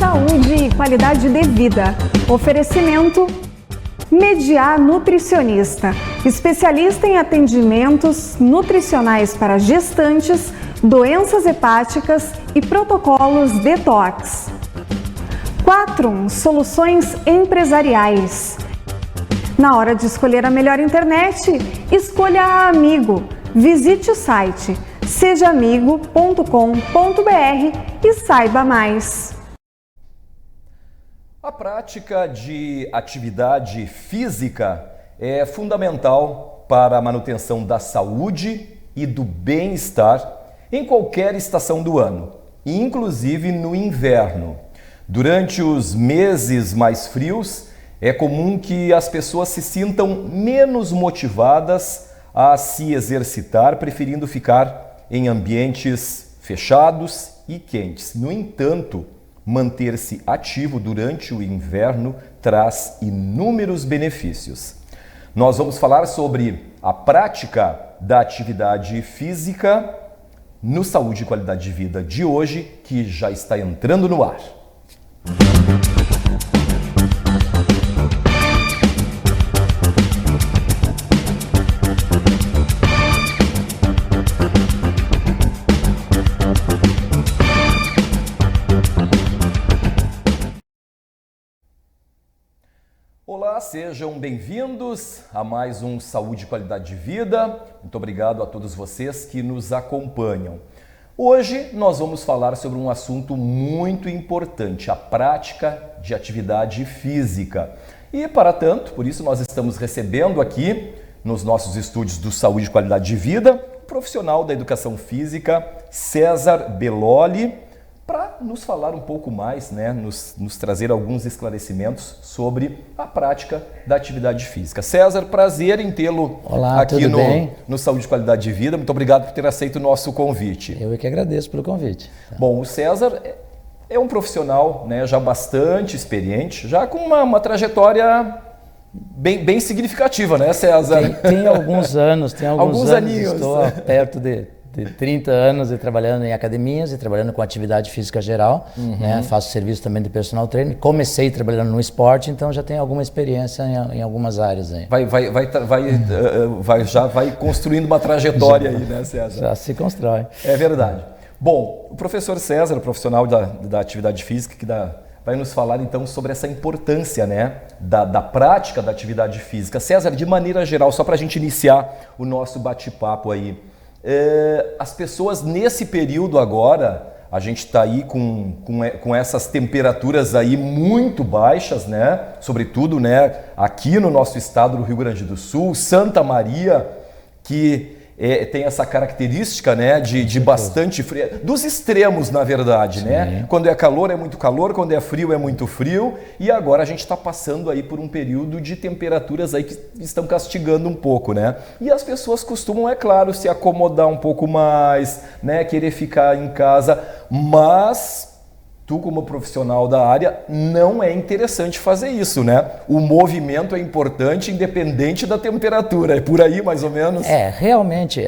Saúde e qualidade de vida. Oferecimento Mediar Nutricionista, especialista em atendimentos nutricionais para gestantes, doenças hepáticas e protocolos detox. 4 Soluções empresariais. Na hora de escolher a melhor internet, escolha a Amigo. Visite o site sejaamigo.com.br e saiba mais. A prática de atividade física é fundamental para a manutenção da saúde e do bem-estar em qualquer estação do ano, inclusive no inverno. Durante os meses mais frios, é comum que as pessoas se sintam menos motivadas a se exercitar, preferindo ficar em ambientes fechados e quentes. No entanto, manter-se ativo durante o inverno traz inúmeros benefícios. Nós vamos falar sobre a prática da atividade física no Saúde e Qualidade de Vida de hoje, que já está entrando no ar. Olá, sejam bem-vindos a mais um Saúde e Qualidade de Vida. Muito obrigado a todos vocês que nos acompanham. Hoje nós vamos falar sobre um assunto muito importante, a prática de atividade física. E para tanto, por isso nós estamos recebendo aqui nos nossos estúdios do Saúde e Qualidade de Vida, o profissional da educação física, César Belloli, para nos falar um pouco mais, nos trazer alguns esclarecimentos sobre a prática da atividade física. César, prazer em tê-lo aqui no Saúde e Qualidade de Vida. Muito obrigado por ter aceito o nosso convite. Eu é que agradeço pelo convite. Bom, o César é um profissional, já bastante experiente, já com uma trajetória bem significativa, né, César? Tem alguns anos, alguns aninhos. Estou perto de 30 anos trabalhando em academias e trabalhando com atividade física geral, faço serviço também de personal trainer, comecei trabalhando no esporte, então já tenho alguma experiência em algumas áreas aí. Já vai construindo uma trajetória aí, né, César? Já se constrói. É verdade. Bom, o professor César, profissional da atividade física, vai nos falar então sobre essa importância, da prática da atividade física. César, de maneira geral, só para a gente iniciar o nosso bate-papo aí, as pessoas nesse período agora, a gente está aí com essas temperaturas aí muito baixas, sobretudo aqui no nosso estado do Rio Grande do Sul, Santa Maria, que tem essa característica de bastante frio, dos extremos na verdade, Quando é calor é muito calor, quando é muito frio, e agora a gente está passando aí por um período de temperaturas aí que estão castigando um pouco, E as pessoas costumam, é claro, se acomodar um pouco mais, querer ficar em casa, mas tu, como profissional da área, não é interessante fazer isso, O movimento é importante independente da temperatura, é por aí mais ou menos? Realmente,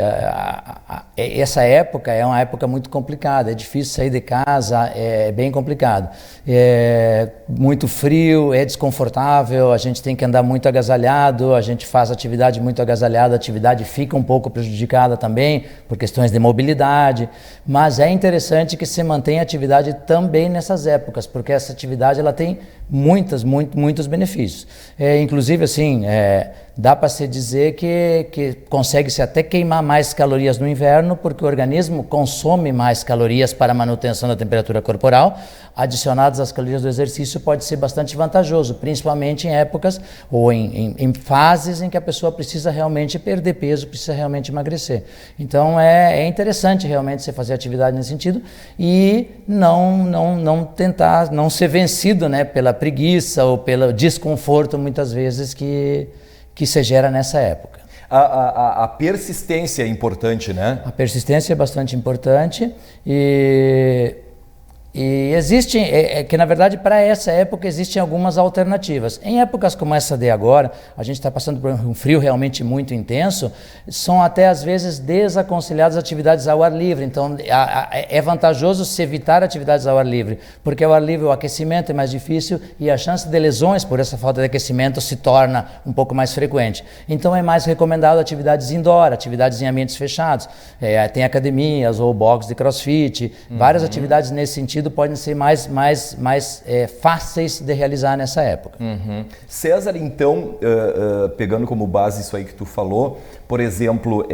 essa época é uma época muito complicada, é difícil sair de casa, é bem complicado. É muito frio, é desconfortável, a gente tem que andar muito agasalhado, a gente faz atividade muito agasalhada, a atividade fica um pouco prejudicada também por questões de mobilidade, mas é interessante que se mantenha a atividade também nessas épocas, porque essa atividade ela tem muitos benefícios. Inclusive, assim, dá para se dizer que consegue-se até queimar mais calorias no inverno, porque o organismo consome mais calorias para a manutenção da temperatura corporal, adicionadas às calorias do exercício pode ser bastante vantajoso, principalmente em épocas ou em fases em que a pessoa precisa realmente perder peso, precisa realmente emagrecer. Então é interessante realmente você fazer atividade nesse sentido e não tentar, não ser vencido pela preguiça ou pelo desconforto muitas vezes que se gera nessa época. A persistência é importante, A persistência é bastante importante e E existem, que na verdade para essa época existem algumas alternativas. Em épocas como essa de agora, a gente está passando por um frio realmente muito intenso, são até às vezes desaconselhadas atividades ao ar livre. Então é vantajoso se evitar atividades ao ar livre, porque ao ar livre o aquecimento é mais difícil e a chance de lesões por essa falta de aquecimento se torna um pouco mais frequente. Então é mais recomendado atividades indoor, atividades em ambientes fechados. Tem academias ou box de crossfit, várias atividades nesse sentido podem ser mais fáceis de realizar nessa época. César, então, pegando como base isso aí que tu falou, por exemplo,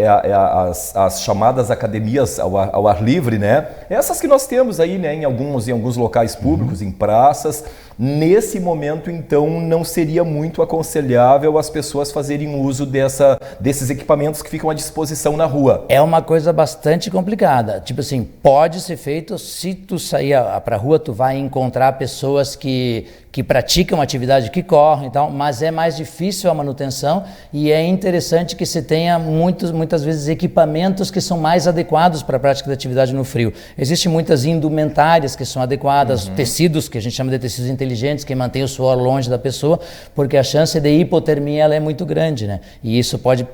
as chamadas academias ao ar livre, né? Essas que nós temos aí, né, em alguns locais públicos, em praças. Nesse momento, então, não seria muito aconselhável as pessoas fazerem uso desses equipamentos que ficam à disposição na rua. É uma coisa bastante complicada. Tipo assim, pode ser feito, se tu sair para a rua, tu vai encontrar pessoas que praticam atividade, que correm e tal, mas é mais difícil a manutenção e é interessante que se tenha muitas vezes equipamentos que são mais adequados para a prática da atividade no frio. Existem muitas indumentárias que são adequadas, tecidos, que a gente chama de tecidos inteligentes, que mantêm o suor longe da pessoa, porque a chance de hipotermia ela é muito grande, né? E isso pode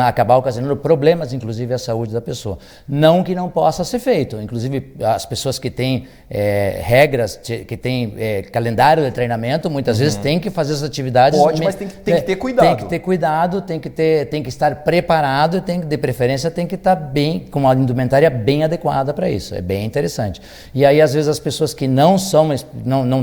acabar ocasionando problemas, inclusive, à saúde da pessoa. Não que não possa ser feito, inclusive as pessoas que têm regras, que têm calendário de treinamento, muitas vezes tem que fazer essas atividades. Pode, mas tem que ter cuidado. Tem que ter cuidado, tem que estar preparado e de preferência tem que estar bem, com uma indumentária bem adequada para isso. É bem interessante. E aí, às vezes, as pessoas que não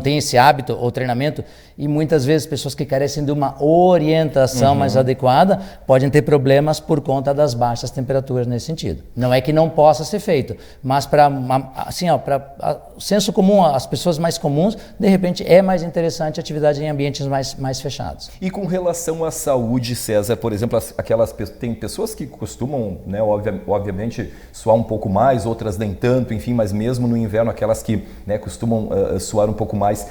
têm esse hábito ou treinamento, e muitas vezes pessoas que carecem de uma orientação mais adequada, podem ter problemas por conta das baixas temperaturas nesse sentido. Não é que não possa ser feito, mas para o senso comum, as pessoas mais comuns, de repente é mais interessante a atividade em ambientes mais fechados. E com relação à saúde, César, por exemplo, tem pessoas que costumam, né, obviamente, suar um pouco mais, outras nem tanto, enfim, mas mesmo no inverno, aquelas que, né, costumam suar um pouco mais,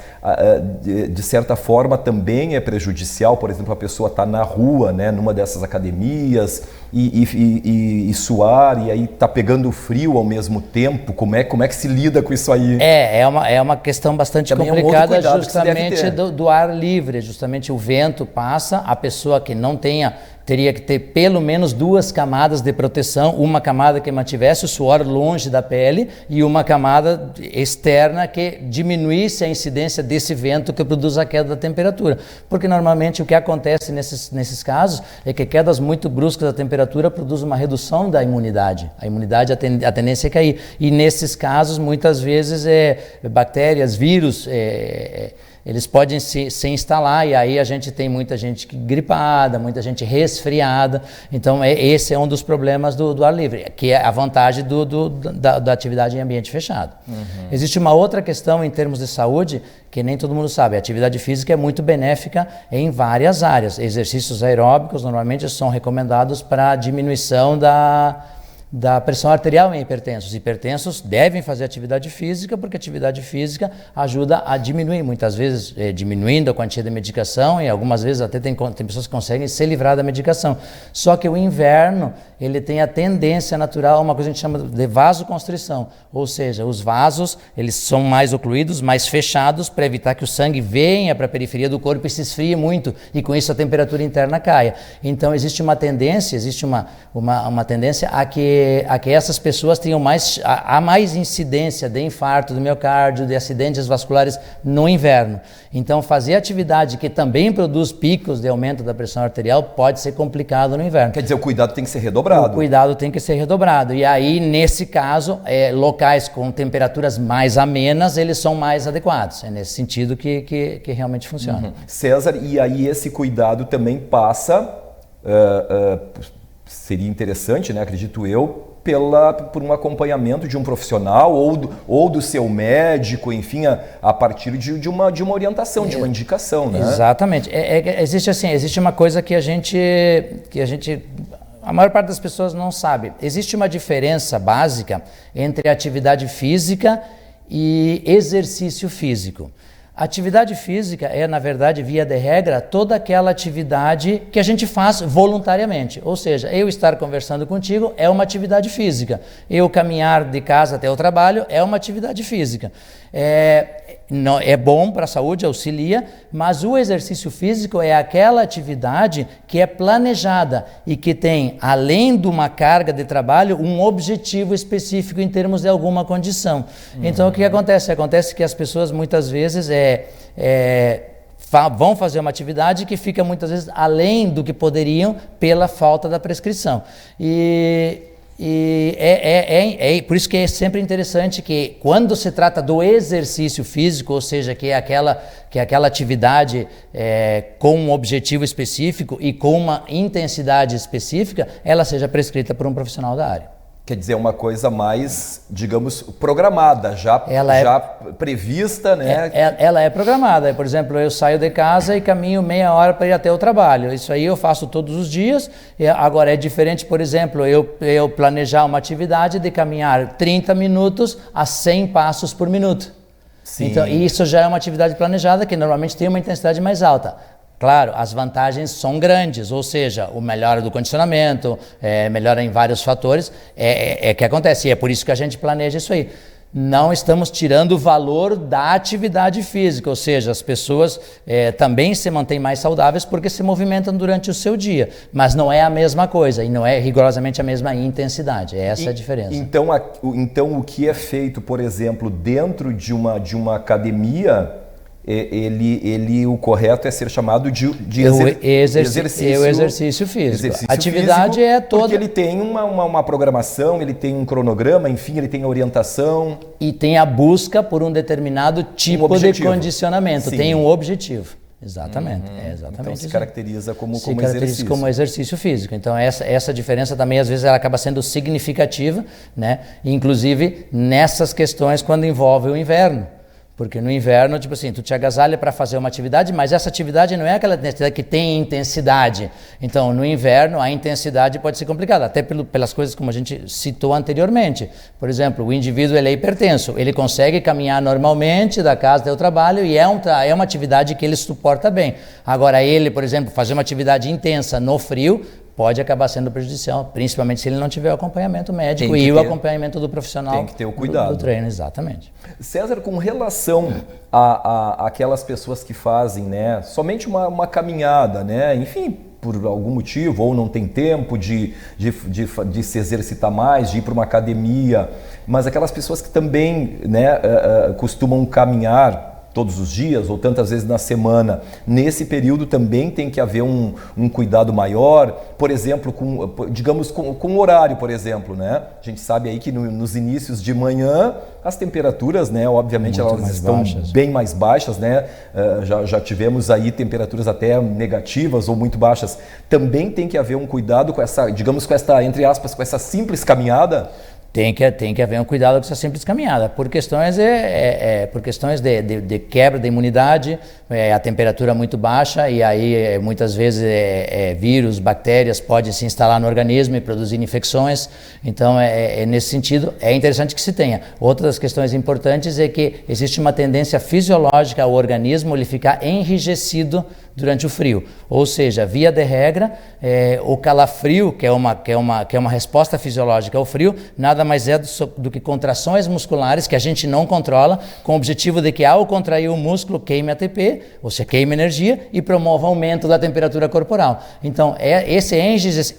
de certa forma também é prejudicial. Por exemplo, a pessoa está na rua, né, numa dessas academias e suar, e aí está pegando frio ao mesmo tempo. Como é que se lida com isso aí? É uma questão bastante também complicada, justamente do ar livre. Justamente o vento passa, a pessoa que não teria que ter pelo menos 2 camadas de proteção, uma camada que mantivesse o suor longe da pele e uma camada externa que diminuísse a incidência desse vento que produz a queda da temperatura. Porque normalmente o que acontece nesses casos é que quedas muito bruscas da temperatura produzem uma redução da imunidade. A imunidade, a tendência é cair. E nesses casos, muitas vezes, bactérias, vírus, eles podem se instalar e aí a gente tem muita gente gripada, muita gente resfriada. Então esse é um dos problemas do ar livre, que é a vantagem da atividade em ambiente fechado. Existe uma outra questão em termos de saúde que nem todo mundo sabe. A atividade física é muito benéfica em várias áreas. Exercícios aeróbicos normalmente são recomendados para a diminuição da pressão arterial em hipertensos. Hipertensos devem fazer atividade física porque a atividade física ajuda a diminuir, muitas vezes diminuindo a quantia de medicação, e algumas vezes até tem pessoas que conseguem se livrar da medicação. Só que o inverno, ele tem a tendência natural a uma coisa que a gente chama de vasoconstrição, ou seja, os vasos, eles são mais ocluídos, mais fechados, para evitar que o sangue venha para a periferia do corpo e se esfrie muito, e com isso a temperatura interna caia. Então existe uma tendência a que essas pessoas tenham mais incidência de infarto do miocárdio, de acidentes vasculares no inverno. Então fazer atividade que também produz picos de aumento da pressão arterial pode ser complicado no inverno. Quer dizer, o cuidado tem que ser redobrado. O cuidado tem que ser redobrado. E aí, nesse caso, locais com temperaturas mais amenas, eles são mais adequados. É nesse sentido que realmente funciona. César, e aí esse cuidado também passa... seria interessante, né, acredito eu, por um acompanhamento de um profissional ou do seu médico, enfim, a partir de uma orientação, de uma indicação, né? Exatamente. Existe uma coisa que a maior parte das pessoas não sabe. Existe uma diferença básica entre atividade física e exercício físico. Atividade física é, na verdade, via de regra, toda aquela atividade que a gente faz voluntariamente. Ou seja, eu estar conversando contigo é uma atividade física. Eu caminhar de casa até o trabalho é uma atividade física. É bom para a saúde, auxilia, mas o exercício físico é aquela atividade que é planejada e que tem, além de uma carga de trabalho, um objetivo específico em termos de alguma condição. Então, o que acontece? Acontece que as pessoas muitas vezes vão fazer uma atividade que fica muitas vezes além do que poderiam pela falta da prescrição. Por isso que é sempre interessante que quando se trata do exercício físico, ou seja, que é aquela atividade com um objetivo específico e com uma intensidade específica, ela seja prescrita por um profissional da área. Quer dizer, uma coisa mais, digamos, programada, já prevista, né? Ela é programada. Por exemplo, eu saio de casa e caminho meia hora para ir até o trabalho. Isso aí eu faço todos os dias. Agora, é diferente, por exemplo, eu planejar uma atividade de caminhar 30 minutos a 100 passos por minuto. Sim. Então, isso já é uma atividade planejada que normalmente tem uma intensidade mais alta. Claro, as vantagens são grandes, ou seja, o melhora do condicionamento, melhora em vários fatores, que acontece, e é por isso que a gente planeja isso aí. Não estamos tirando o valor da atividade física, ou seja, as pessoas também se mantêm mais saudáveis porque se movimentam durante o seu dia, mas não é a mesma coisa e não é rigorosamente a mesma intensidade, essa é a diferença. Então o que é feito, por exemplo, dentro de uma academia, o correto é ser chamado de exercício físico. A atividade é toda... Porque ele tem uma programação, ele tem um cronograma, enfim, ele tem orientação. E tem a busca por um determinado tipo de condicionamento, tem um objetivo. Exatamente. Então se caracteriza como exercício físico. Então essa diferença também às vezes ela acaba sendo significativa, né? Inclusive nessas questões quando envolve o inverno. Porque no inverno, tipo assim, tu te agasalha para fazer uma atividade, mas essa atividade não é aquela atividade que tem intensidade. Então, no inverno, a intensidade pode ser complicada, até pelas coisas como a gente citou anteriormente. Por exemplo, o indivíduo ele é hipertenso, ele consegue caminhar normalmente da casa até o trabalho e é uma atividade que ele suporta bem. Agora, ele, por exemplo, fazer uma atividade intensa no frio, pode acabar sendo prejudicial, principalmente se ele não tiver o acompanhamento médico o acompanhamento do profissional. Tem que ter o cuidado. Do treino, exatamente. César, com relação a aquelas pessoas que fazem, né, somente uma caminhada, né, enfim, por algum motivo, ou não tem tempo de se exercitar mais, de ir para uma academia, mas aquelas pessoas que também, né, costumam caminhar todos os dias ou tantas vezes na semana, nesse período também tem que haver um cuidado maior, por exemplo, com o horário, por exemplo, né? A gente sabe aí que nos inícios de manhã as temperaturas, né, obviamente elas estão bem mais baixas, né? Já tivemos aí temperaturas até negativas ou muito baixas. Também tem que haver um cuidado com essa, entre aspas, com essa simples caminhada. Tem que haver um cuidado com essa simples caminhada, por questões de quebra da imunidade, a temperatura muito baixa e aí muitas vezes vírus, bactérias podem se instalar no organismo e produzir infecções. Então nesse sentido é interessante que se tenha. Outra das questões importantes é que existe uma tendência fisiológica ao organismo ele ficar enrijecido durante o frio, ou seja, via de regra, o calafrio, que é uma resposta fisiológica ao frio, nada mais é do que contrações musculares que a gente não controla, com o objetivo de que ao contrair o músculo queime ATP, ou seja, queime energia e promova aumento da temperatura corporal. Então, esse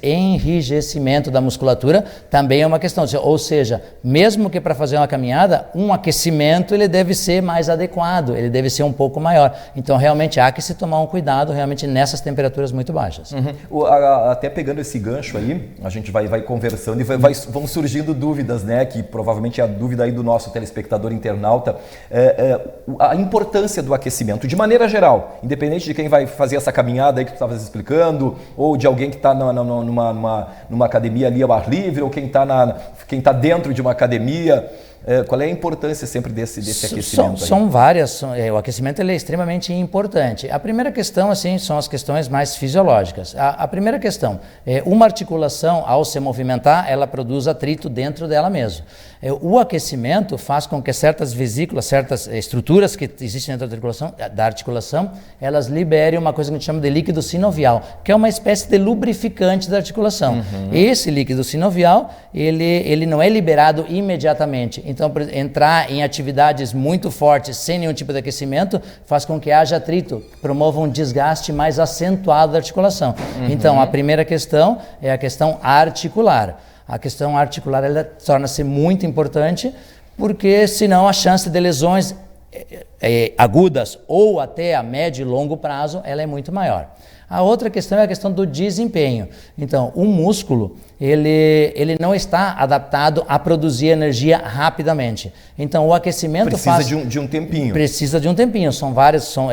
enrijecimento da musculatura também é uma questão, ou seja, mesmo que para fazer uma caminhada, um aquecimento ele deve ser mais adequado, ele deve ser um pouco maior. Então, realmente há que se tomar um cuidado realmente nessas temperaturas muito baixas. Até pegando esse gancho aí, a gente vai conversando e vão surgindo dúvidas, né? Que provavelmente é a dúvida aí do nosso telespectador internauta, a importância do aquecimento, de maneira geral, independente de quem vai fazer essa caminhada aí que tu estavas explicando, ou de alguém que está numa academia ali ao ar livre, ou quem está dentro de uma academia. Qual é a importância sempre desse aquecimento? São várias. O aquecimento ele é extremamente importante. A primeira questão, assim, são as questões mais fisiológicas. A primeira questão, uma articulação, ao se movimentar, ela produz atrito dentro dela mesma. O aquecimento faz com que certas vesículas, certas estruturas que existem dentro da articulação, elas liberem uma coisa que a gente chama de líquido sinovial, que é uma espécie de lubrificante da articulação. Esse líquido sinovial, ele não é liberado imediatamente. Então, entrar em atividades muito fortes, sem nenhum tipo de aquecimento, faz com que haja atrito, promova um desgaste mais acentuado da articulação. Então, a primeira questão é a questão articular. A questão articular ela torna-se muito importante, porque senão a chance de lesões agudas ou até a médio e longo prazo ela é muito maior. A outra questão é a questão do desempenho. Então, o músculo, ele não está adaptado a produzir energia rapidamente. Então, o aquecimento precisa de um tempinho. Precisa de um tempinho.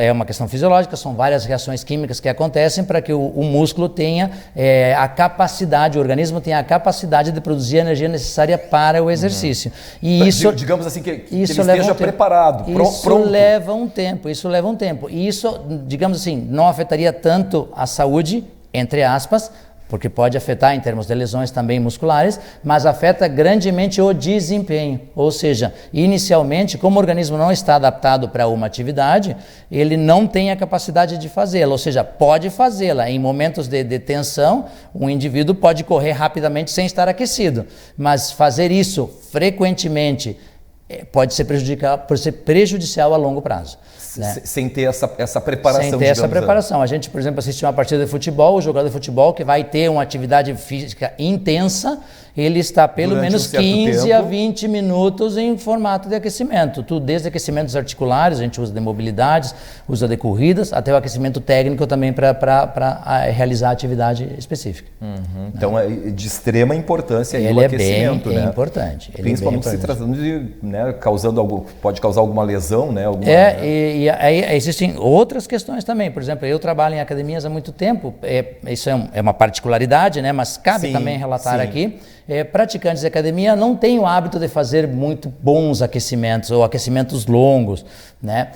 É uma questão fisiológica, são várias reações químicas que acontecem para que o músculo tenha a capacidade, o organismo tenha a capacidade de produzir a energia necessária para o exercício. E isso, digamos assim, que ele esteja preparado, pronto. Isso leva um tempo. E isso, digamos assim, não afetaria tanto a saúde, entre aspas, porque pode afetar em termos de lesões também musculares, mas afeta grandemente o desempenho. Ou seja, inicialmente, como o organismo não está adaptado para uma atividade, ele não tem a capacidade de fazê-la. Ou seja, pode fazê-la. Em momentos de tensão, um indivíduo pode correr rapidamente sem estar aquecido. Mas fazer isso frequentemente pode ser prejudicial a longo prazo. Né? Sem ter essa preparação. Sem ter essa preparação. A gente, por exemplo, assiste uma partida de futebol, o jogador de futebol que vai ter uma atividade física intensa, ele está pelo menos 15 a 20 minutos em formato de aquecimento. Tudo desde aquecimentos articulares, a gente usa de mobilidades, usa de corridas, até o aquecimento técnico também para realizar a atividade específica. Então é de extrema importância ele o aquecimento. É importante. Principalmente se tratando de, pode causar alguma lesão, né? E aí existem outras questões também. Por exemplo, eu trabalho em academias há muito tempo, isso é uma particularidade, né? Mas cabe também relatar aqui. Praticantes de academia não têm o hábito de fazer muito bons aquecimentos ou aquecimentos longos, né?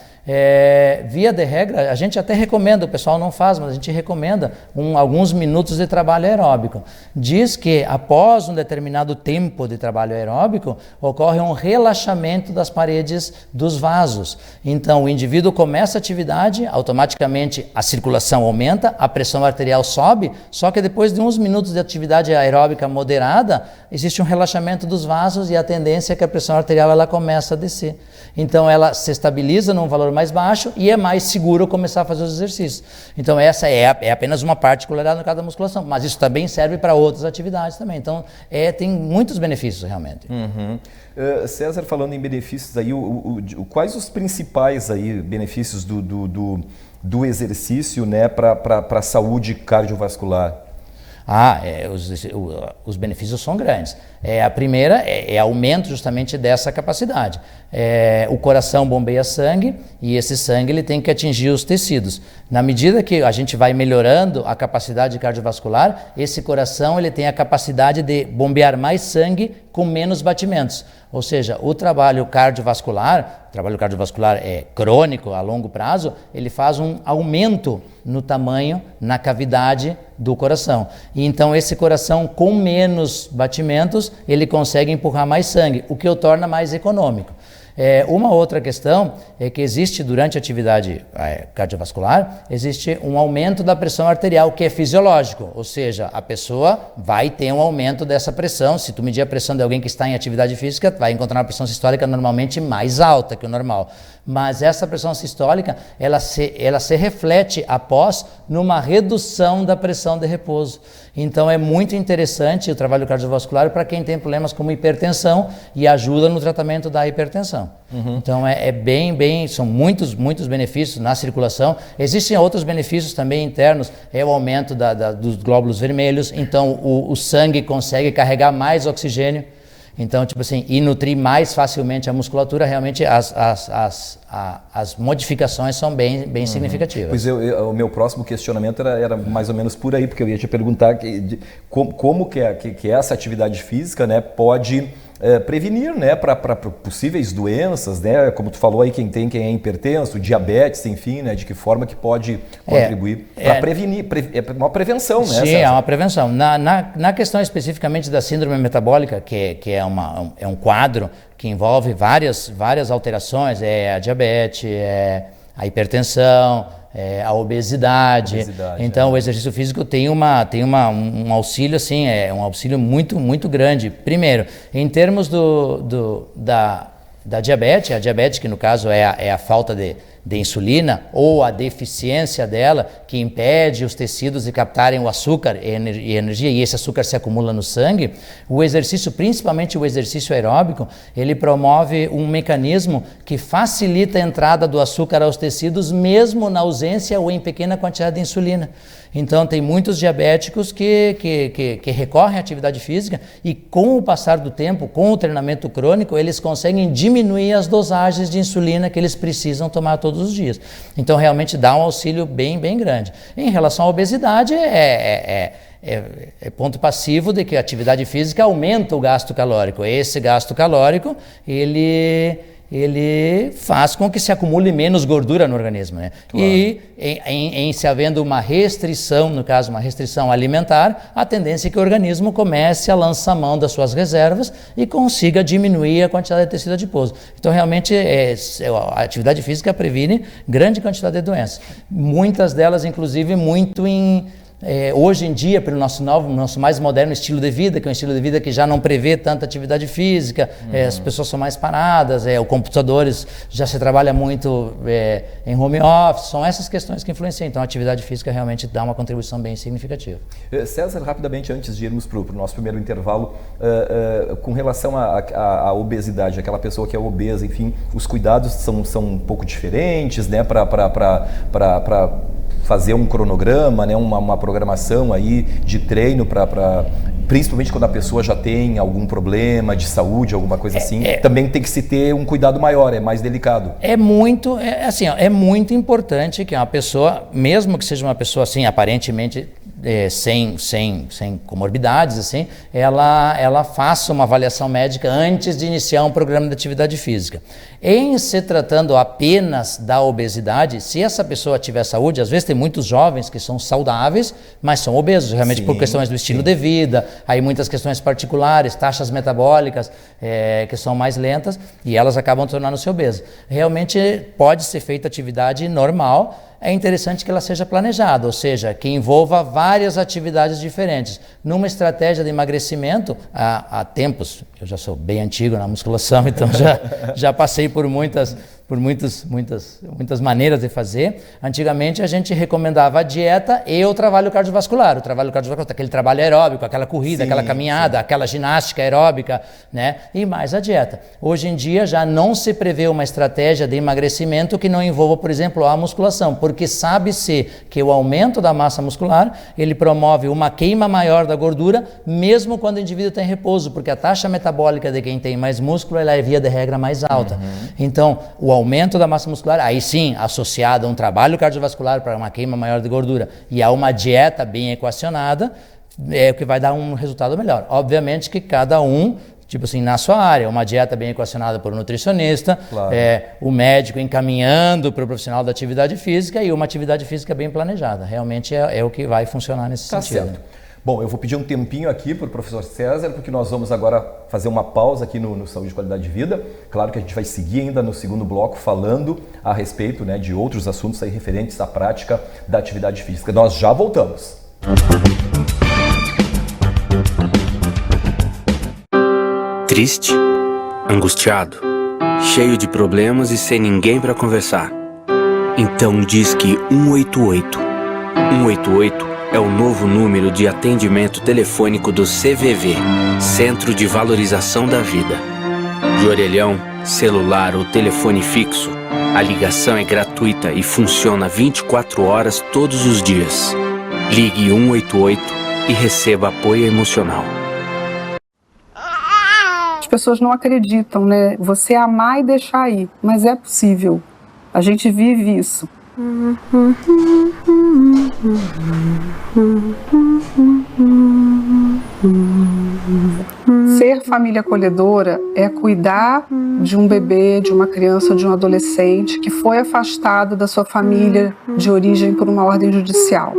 Via de regra, a gente até recomenda, o pessoal não faz, mas a gente recomenda alguns minutos de trabalho aeróbico. Diz que após um determinado tempo de trabalho aeróbico, ocorre um relaxamento das paredes dos vasos. Então, o indivíduo começa a atividade, automaticamente a circulação aumenta, a pressão arterial sobe, só que depois de uns minutos de atividade aeróbica moderada, existe um relaxamento dos vasos e a tendência é que a pressão arterial ela começa a descer. Então, ela se estabiliza num valor mais baixo e é mais seguro começar a fazer os exercícios. Então, essa é apenas uma particularidade no caso da musculação, mas isso também serve para outras atividades também. Então, tem muitos benefícios realmente. César, falando em benefícios, aí, quais os principais aí, benefícios do exercício, né, para a saúde cardiovascular? Os benefícios são grandes. A primeira é aumento justamente dessa capacidade. O coração bombeia sangue e esse sangue ele tem que atingir os tecidos. Na medida que a gente vai melhorando a capacidade cardiovascular, esse coração ele tem a capacidade de bombear mais sangue com menos batimentos. Ou seja, o trabalho cardiovascular é crônico, a longo prazo, ele faz um aumento no tamanho, na cavidade do coração. E então esse coração com menos batimentos, ele consegue empurrar mais sangue, o que o torna mais econômico. Uma outra questão é que existe durante a atividade cardiovascular, existe um aumento da pressão arterial que é fisiológico, ou seja, a pessoa vai ter um aumento dessa pressão. Se tu medir a pressão de alguém que está em atividade física, vai encontrar uma pressão sistólica normalmente mais alta que o normal. Mas essa pressão sistólica, ela se reflete após numa redução da pressão de repouso. Então é muito interessante o trabalho cardiovascular para quem tem problemas como hipertensão e ajuda no tratamento da hipertensão. Então são muitos benefícios na circulação. Existem outros benefícios também internos, o aumento dos glóbulos vermelhos, então o sangue consegue carregar mais oxigênio. Então, e nutrir mais facilmente a musculatura, realmente as modificações são bem significativas. Pois o meu próximo questionamento era mais ou menos por aí, porque eu ia te perguntar como que essa atividade física, né, pode prevenir, né, para possíveis doenças, né, como tu falou aí, quem é hipertenso, diabetes, enfim, né, de que forma que pode contribuir para prevenir, é uma prevenção, né? Sim, é uma prevenção. Na questão especificamente da síndrome metabólica, que é um quadro que envolve várias alterações, a diabetes, a hipertensão, a obesidade. Então o exercício físico tem um auxílio, assim, um auxílio muito, muito grande. Primeiro, em termos da diabetes, a diabetes que no caso é a falta de insulina ou a deficiência dela, que impede os tecidos de captarem o açúcar e energia, e esse açúcar se acumula no sangue. O exercício, principalmente o exercício aeróbico, ele promove um mecanismo que facilita a entrada do açúcar aos tecidos, mesmo na ausência ou em pequena quantidade de insulina. Então tem muitos diabéticos que recorrem à atividade física e com o passar do tempo, com o treinamento crônico, eles conseguem diminuir as dosagens de insulina que eles precisam tomar todos os dias. Então realmente dá um auxílio bem, bem grande. Em relação à obesidade, é ponto passivo de que a atividade física aumenta o gasto calórico. Esse gasto calórico, ele faz com que se acumule menos gordura no organismo, né? Claro. E em se havendo uma restrição, no caso uma restrição alimentar, a tendência é que o organismo comece a lançar mão das suas reservas e consiga diminuir a quantidade de tecido adiposo. Então realmente a atividade física previne grande quantidade de doenças. Muitas delas inclusive muito hoje em dia, pelo nosso mais moderno estilo de vida, que é um estilo de vida que já não prevê tanta atividade física, as pessoas são mais paradas, os computadores já se trabalha muito em home office, são essas questões que influenciam. Então a atividade física realmente dá uma contribuição bem significativa. César, rapidamente, antes de irmos para o nosso primeiro intervalo, com relação à obesidade, aquela pessoa que é obesa, enfim, os cuidados são um pouco diferentes, né, para fazer um cronograma, né, uma programação aí de treino principalmente quando a pessoa já tem algum problema de saúde, alguma coisa assim, também tem que se ter um cuidado maior, é mais delicado. É muito importante que uma pessoa, mesmo que seja uma pessoa assim, aparentemente sem comorbidades, assim, ela faça uma avaliação médica antes de iniciar um programa de atividade física. Em se tratando apenas da obesidade, se essa pessoa tiver saúde, às vezes tem muitos jovens que são saudáveis, mas são obesos, realmente por questões do estilo de vida, aí muitas questões particulares, taxas metabólicas que são mais lentas e elas acabam tornando-se obesas. Realmente pode ser feita atividade normal, é interessante que ela seja planejada, ou seja, que envolva várias atividades diferentes. Numa estratégia de emagrecimento, há tempos, eu já sou bem antigo na musculação, então já passei por muitas maneiras de fazer. Antigamente a gente recomendava a dieta e o trabalho cardiovascular. O trabalho cardiovascular, aquele trabalho aeróbico, aquela corrida, aquela caminhada, aquela ginástica aeróbica, né? E mais a dieta. Hoje em dia já não se prevê uma estratégia de emagrecimento que não envolva, por exemplo, a musculação, porque sabe-se que o aumento da massa muscular, ele promove uma queima maior da gordura, mesmo quando o indivíduo está em repouso, porque a taxa metabólica de quem tem mais músculo, ela é via de regra mais alta. Então, o aumento da massa muscular, aí sim, associado a um trabalho cardiovascular para uma queima maior de gordura e a uma dieta bem equacionada, é o que vai dar um resultado melhor. Obviamente que cada um, tipo assim, na sua área, uma dieta bem equacionada por um nutricionista, claro. O médico encaminhando para o profissional da atividade física e uma atividade física bem planejada. Realmente é o que vai funcionar nesse sentido. Certo. Bom, eu vou pedir um tempinho aqui para o professor César, porque nós vamos agora fazer uma pausa aqui no Saúde e Qualidade de Vida. Claro que a gente vai seguir ainda no segundo bloco falando a respeito, né, de outros assuntos aí referentes à prática da atividade física. Nós já voltamos. Triste, angustiado, cheio de problemas e sem ninguém para conversar. Então disque 188. 188 é o novo número de atendimento telefônico do CVV, Centro de Valorização da Vida. De orelhão, celular ou telefone fixo, a ligação é gratuita e funciona 24 horas todos os dias. Ligue 188 e receba apoio emocional. As pessoas não acreditam, né? Você amar e deixar ir, mas é possível. A gente vive isso. Ser família acolhedora é cuidar de um bebê, de uma criança, de um adolescente que foi afastado da sua família de origem por uma ordem judicial.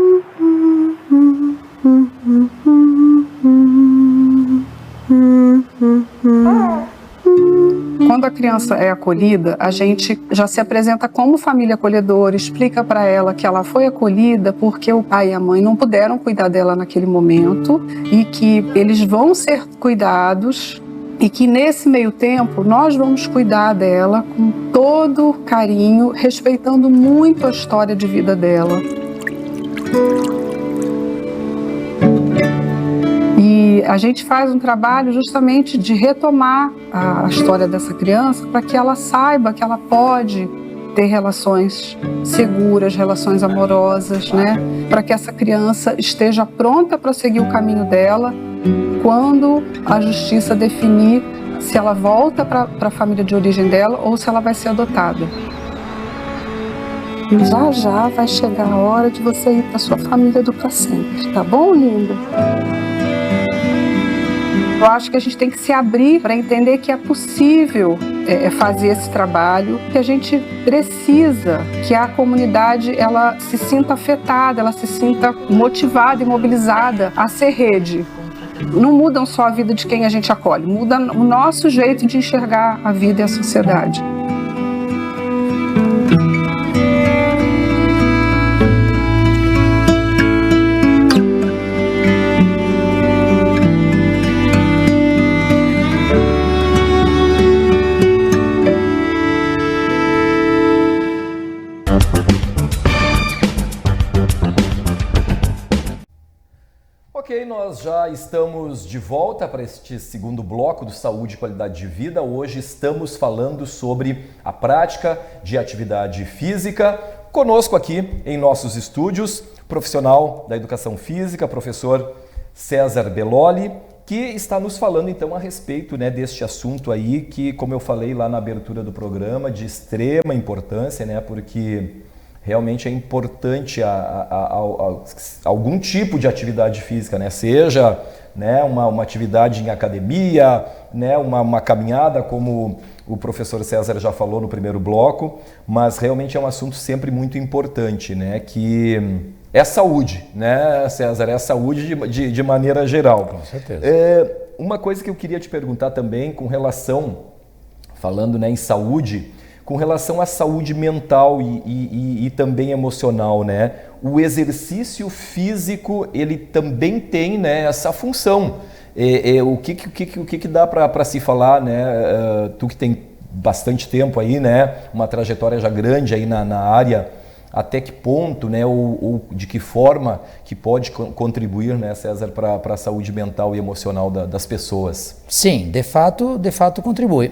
Quando a criança é acolhida, a gente já se apresenta como família acolhedora, explica para ela que ela foi acolhida porque o pai e a mãe não puderam cuidar dela naquele momento e que eles vão ser cuidados e que nesse meio tempo nós vamos cuidar dela com todo carinho, respeitando muito a história de vida dela. E a gente faz um trabalho justamente de retomar a história dessa criança para que ela saiba que ela pode ter relações seguras, relações amorosas, né? Para que essa criança esteja pronta para seguir o caminho dela quando a justiça definir se ela volta para a família de origem dela ou se ela vai ser adotada. E já vai chegar a hora de você ir para sua família do pra sempre, tá bom, linda? Eu acho que a gente tem que se abrir para entender que é possível fazer esse trabalho, que a gente precisa que a comunidade ela se sinta afetada, ela se sinta motivada e mobilizada a ser rede. Não mudam só a vida de quem a gente acolhe, muda o nosso jeito de enxergar a vida e a sociedade. Ok, nós já estamos de volta para este segundo bloco do Saúde e Qualidade de Vida. Hoje estamos falando sobre a prática de atividade física. Conosco aqui em nossos estúdios, profissional da educação física, professor César Belloli, que está nos falando então a respeito, né, deste assunto aí que, como eu falei lá na abertura do programa, de extrema importância, né, porque realmente é importante algum tipo de atividade física, né? Seja, né, uma atividade em academia, né, uma caminhada, como o professor César já falou no primeiro bloco, mas realmente é um assunto sempre muito importante, né? Que é saúde, né, César? É saúde de maneira geral. Com certeza. Uma coisa que eu queria te perguntar também com relação, falando, né, em saúde, com relação à saúde mental e também emocional, né? O exercício físico, ele também tem, né, essa função. O que dá para se falar, né? Tu que tem bastante tempo aí, né? Uma trajetória já grande aí na área, até que ponto, né? Ou de que forma que pode contribuir, né, César, para a saúde mental e emocional das pessoas? Sim, de fato contribui.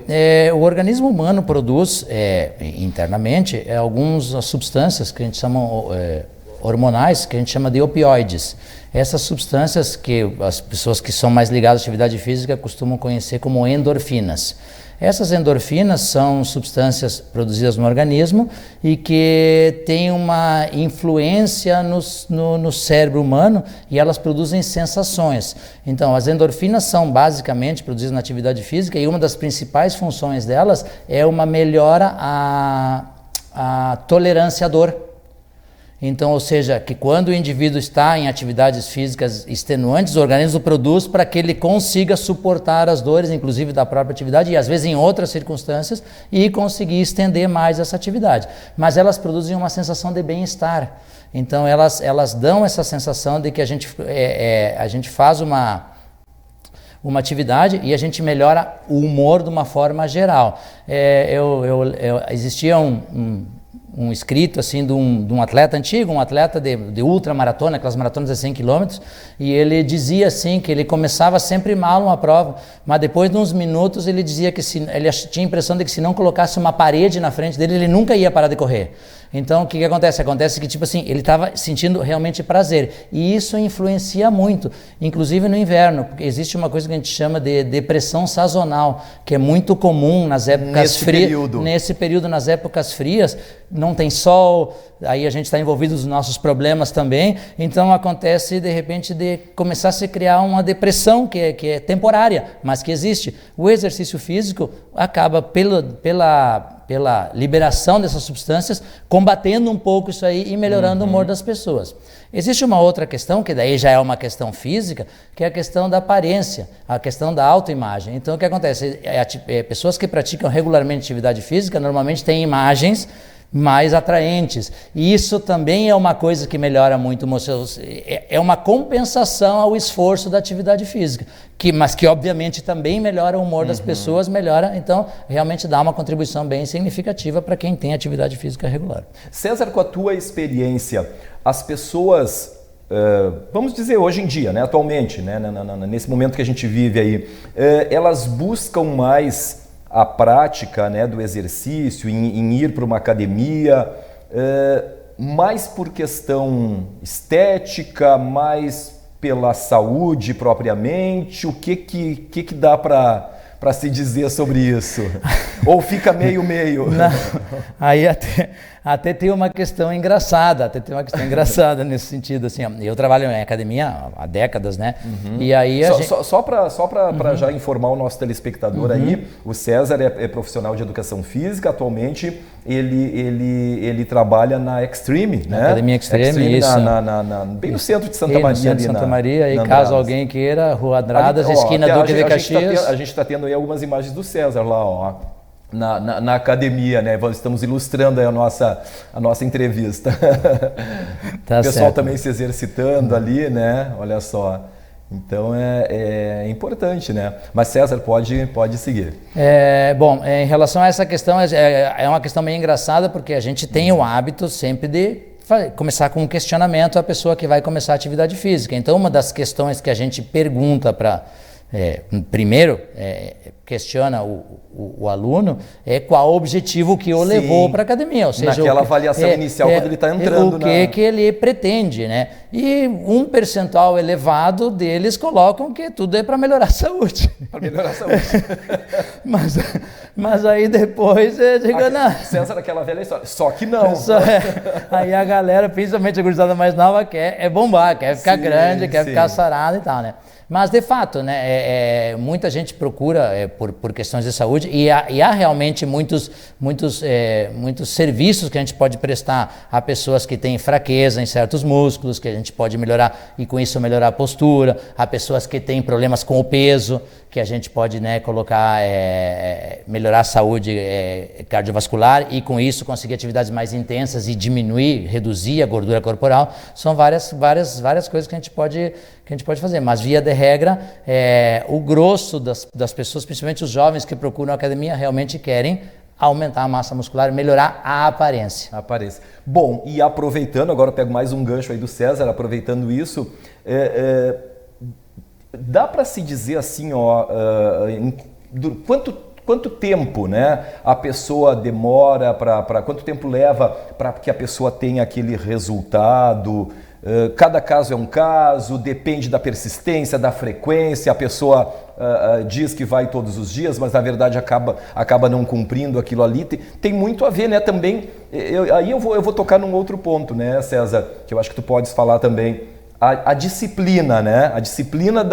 O organismo humano produz internamente algumas substâncias que a gente chama hormonais, que a gente chama de opioides. Essas substâncias que as pessoas que são mais ligadas à atividade física costumam conhecer como endorfinas. Essas endorfinas são substâncias produzidas no organismo e que têm uma influência no cérebro humano e elas produzem sensações. Então, as endorfinas são basicamente produzidas na atividade física e uma das principais funções delas é uma melhora à tolerância à dor. Então, ou seja, que quando o indivíduo está em atividades físicas extenuantes, o organismo produz para que ele consiga suportar as dores, inclusive da própria atividade, e às vezes em outras circunstâncias, e conseguir estender mais essa atividade. Mas elas produzem uma sensação de bem-estar. Então, elas dão essa sensação de que a gente faz uma atividade e a gente melhora o humor de uma forma geral. Existia um escrito assim de um atleta antigo, um atleta de ultramaratona, aquelas maratonas de 100 km, e ele dizia assim que ele começava sempre mal uma prova, mas depois de uns minutos ele dizia que ele tinha a impressão de que se não colocasse uma parede na frente dele, ele nunca ia parar de correr. Então, o que acontece? Acontece que, tipo assim, ele estava sentindo realmente prazer. E isso influencia muito, inclusive no inverno, porque existe uma coisa que a gente chama de depressão sazonal, que é muito comum nas épocas frias. Nesse período, nas épocas frias, não tem sol, aí a gente está envolvido nos nossos problemas também, então acontece de repente de começar a se criar uma depressão que é temporária, mas que existe. O exercício físico acaba pela liberação dessas substâncias, combatendo um pouco isso aí e melhorando o humor das pessoas. Existe uma outra questão, que daí já é uma questão física, que é a questão da aparência, a questão da autoimagem. Então o que acontece? Pessoas que praticam regularmente atividade física normalmente têm imagens mais atraentes. E isso também é uma coisa que melhora muito, é uma compensação ao esforço da atividade física, mas que obviamente também melhora o humor das pessoas, então realmente dá uma contribuição bem significativa para quem tem atividade física regular. César, com a tua experiência, as pessoas, vamos dizer hoje em dia, né, atualmente, né, nesse momento que a gente vive aí, elas buscam mais a prática, né, do exercício, em ir para uma academia, mais por questão estética, mais pela saúde propriamente? O que dá para se dizer sobre isso? Ou fica meio-meio? Aí até tem uma questão engraçada, nesse sentido, assim, ó, eu trabalho em academia há décadas, né? E aí só para já informar o nosso telespectador aí, o César é profissional de educação física, atualmente ele trabalha na Extreme, né? Academia Extreme, isso. Bem no centro de Santa Maria. No centro de Santa Maria, e caso alguém queira, Rua Andradas, esquina Duque de Caxias. A gente está tendo aí algumas imagens do César lá, ó. Na academia, né? Estamos ilustrando aí a nossa entrevista. Tá, o pessoal certo. também se exercitando ali, né? Olha só. Então é importante, né? Mas César, pode seguir. Bom, em relação a essa questão, é uma questão meio engraçada, porque a gente tem o hábito sempre de começar com um questionamento à pessoa que vai começar a atividade física. Então, uma das questões que a gente pergunta para... primeiro, questiona o aluno qual o objetivo que o levou para a academia. Ou seja, naquela avaliação inicial, quando ele está entrando. Que ele pretende, né? E um percentual elevado deles colocam que tudo é para melhorar a saúde. Para melhorar a saúde. mas aí depois César, aquela velha história. Só que não. Aí a galera, principalmente a gurizada mais nova, quer bombar, quer ficar grande, quer ficar sarada e tal, né? Mas, de fato, né, muita gente procura por questões de saúde e há realmente muitos serviços que a gente pode prestar a pessoas que têm fraqueza em certos músculos, que a gente pode melhorar e com isso melhorar a postura, a pessoas que têm problemas com o peso, que a gente pode, né, colocar, melhorar a saúde cardiovascular e com isso conseguir atividades mais intensas e reduzir a gordura corporal. São várias coisas que a gente pode fazer, mas via de regra, o grosso das pessoas, principalmente os jovens que procuram a academia, realmente querem aumentar a massa muscular e melhorar a aparência. Bom, e aproveitando, agora eu pego mais um gancho aí do César, aproveitando isso, dá para se dizer assim, ó, quanto tempo, né, a pessoa demora, quanto tempo leva para que a pessoa tenha aquele resultado? Cada caso é um caso, depende da persistência, da frequência, a pessoa diz que vai todos os dias, mas na verdade acaba não cumprindo aquilo ali. Tem muito a ver, né, também, aí eu vou tocar num outro ponto, né, César, que eu acho que tu podes falar também, a disciplina, né, a disciplina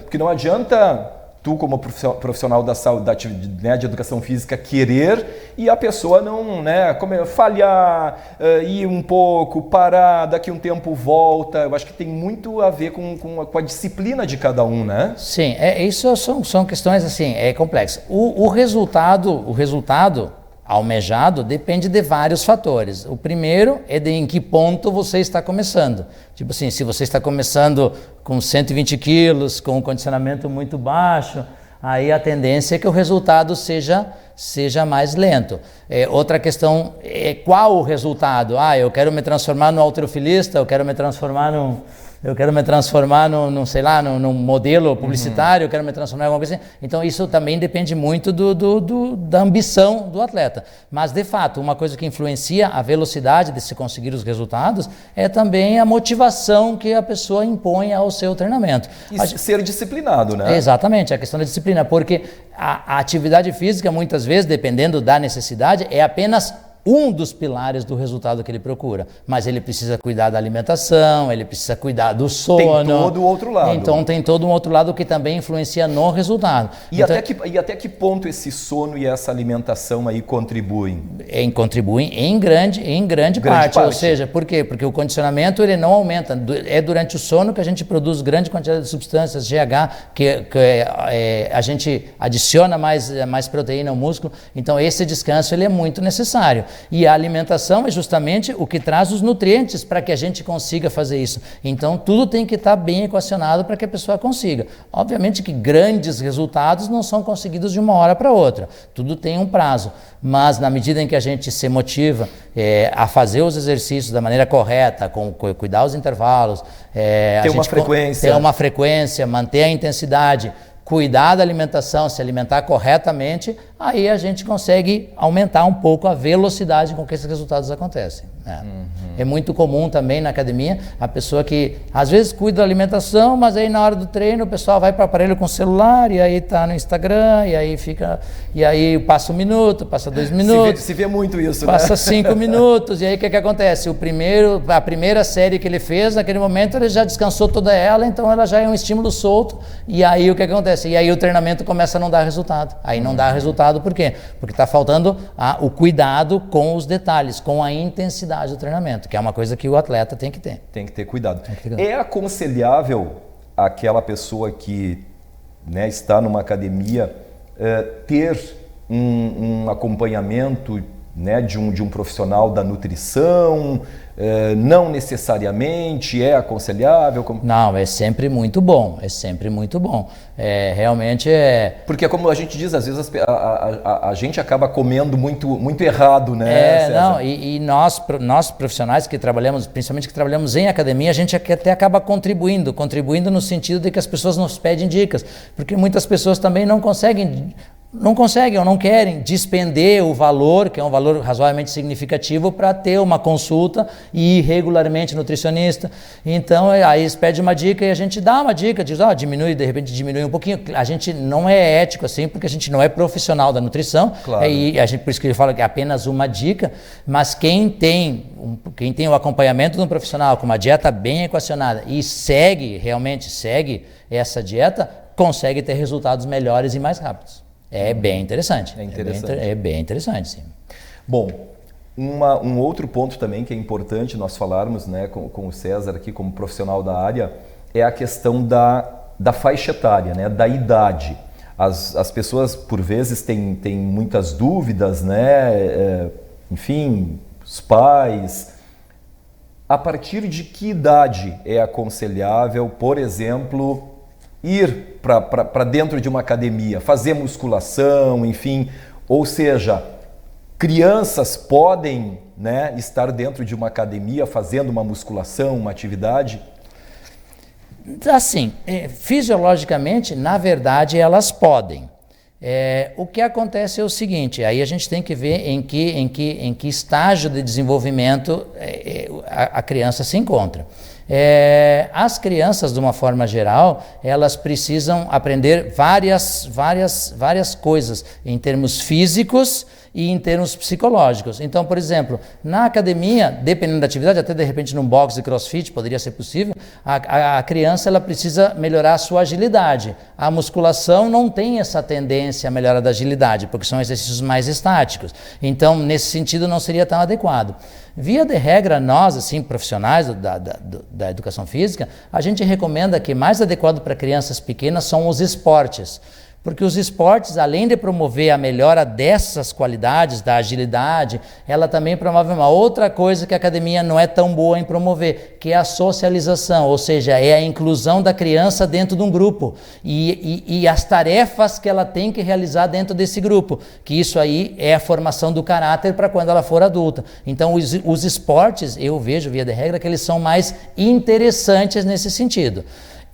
porque não adianta tu, como profissional da saúde, né, de educação física, querer e a pessoa não, né, falhar, ir um pouco, parar, daqui um tempo volta. Eu acho que tem muito a ver com a disciplina de cada um, né? Sim, isso são questões assim, complexas. O resultado almejado depende de vários fatores. O primeiro é em que ponto você está começando. Tipo assim, se você está começando com 120 quilos, com um condicionamento muito baixo, aí a tendência é que o resultado seja mais lento. Outra questão é qual o resultado. Eu quero me transformar no halterofilista, eu quero me transformar eu quero me transformar sei lá, num modelo publicitário, eu quero me transformar em alguma coisa assim. Então isso também depende muito da ambição do atleta. Mas de fato, uma coisa que influencia a velocidade de se conseguir os resultados é também a motivação que a pessoa impõe ao seu treinamento. E ser disciplinado, né? Exatamente, a questão da disciplina, porque a atividade física, muitas vezes, dependendo da necessidade, é apenas um dos pilares do resultado que ele procura. Mas ele precisa cuidar da alimentação, ele precisa cuidar do sono. Tem todo o outro lado. Então tem todo um outro lado que também influencia no resultado. E, então, até que ponto esse sono e essa alimentação aí contribuem? Contribuem em grande parte. Ou seja, por quê? Porque o condicionamento ele não aumenta. É durante o sono que a gente produz grande quantidade de substâncias, GH, que a gente adiciona mais proteína ao músculo. Então esse descanso ele é muito necessário. E a alimentação é justamente o que traz os nutrientes para que a gente consiga fazer isso. Então tudo tem que estar bem equacionado para que a pessoa consiga. Obviamente que grandes resultados não são conseguidos de uma hora para outra. Tudo tem um prazo. Mas na medida em que a gente se motiva a fazer os exercícios da maneira correta, cuidar os intervalos, ter uma frequência, manter a intensidade, cuidar da alimentação, se alimentar corretamente, aí a gente consegue aumentar um pouco a velocidade com que esses resultados acontecem. É muito comum também na academia a pessoa que às vezes cuida da alimentação, mas aí na hora do treino o pessoal vai para o aparelho com o celular e aí tá no Instagram e aí passa 1 minuto, passa 2 minutos. Se vê muito isso, passa né? 5 minutos e aí o que acontece? A primeira série que ele fez, naquele momento ele já descansou toda ela, então ela já é um estímulo solto e aí o que acontece? E aí o treinamento começa a não dar resultado. Aí não dá resultado por quê? Porque está faltando o cuidado com os detalhes, com a intensidade do treinamento, que é uma coisa que o atleta tem que ter. Tem que ter cuidado. É aconselhável aquela pessoa que, né, está numa academia ter um acompanhamento, né, de um profissional da nutrição? Não necessariamente é aconselhável? Não, é sempre muito bom, realmente é... Porque como a gente diz, às vezes a gente acaba comendo muito errado, né, César? E nós profissionais que trabalhamos, principalmente que trabalhamos em academia, a gente até acaba contribuindo no sentido de que as pessoas nos pedem dicas, porque muitas pessoas também não conseguem ou não querem despender o valor, que é um valor razoavelmente significativo, para ter uma consulta e ir regularmente nutricionista. Então, aí eles pedem uma dica e a gente dá uma dica, diz, de repente diminui um pouquinho. A gente não é ético assim, porque a gente não é profissional da nutrição, claro. Por isso que ele fala que é apenas uma dica, mas quem tem o acompanhamento de um profissional com uma dieta bem equacionada e realmente segue essa dieta, consegue ter resultados melhores e mais rápidos. É bem interessante. É bem interessante, sim. Bom, um outro ponto também que é importante nós falarmos, né, com o César aqui como profissional da área é a questão da faixa etária, né, da idade. As pessoas, por vezes, têm muitas dúvidas, né, enfim, os pais. A partir de que idade é aconselhável, por exemplo, ir para dentro de uma academia, fazer musculação, enfim, ou seja, crianças podem, né, estar dentro de uma academia fazendo uma musculação, uma atividade? Assim, fisiologicamente, na verdade, elas podem. O que acontece é o seguinte, aí a gente tem que ver em que estágio de desenvolvimento a criança se encontra. As crianças, de uma forma geral, elas precisam aprender várias coisas em termos físicos e em termos psicológicos. Então, por exemplo, na academia, dependendo da atividade, até de repente num box de crossfit poderia ser possível, a criança ela precisa melhorar a sua agilidade. A musculação não tem essa tendência a melhora da agilidade, porque são exercícios mais estáticos. Então, nesse sentido, não seria tão adequado. Via de regra, nós, assim, profissionais da educação física, a gente recomenda que mais adequado para crianças pequenas são os esportes. Porque os esportes, além de promover a melhora dessas qualidades, da agilidade, ela também promove uma outra coisa que a academia não é tão boa em promover, que é a socialização, ou seja, é a inclusão da criança dentro de um grupo e as tarefas que ela tem que realizar dentro desse grupo, que isso aí é a formação do caráter para quando ela for adulta. Então os esportes, eu vejo via de regra que eles são mais interessantes nesse sentido.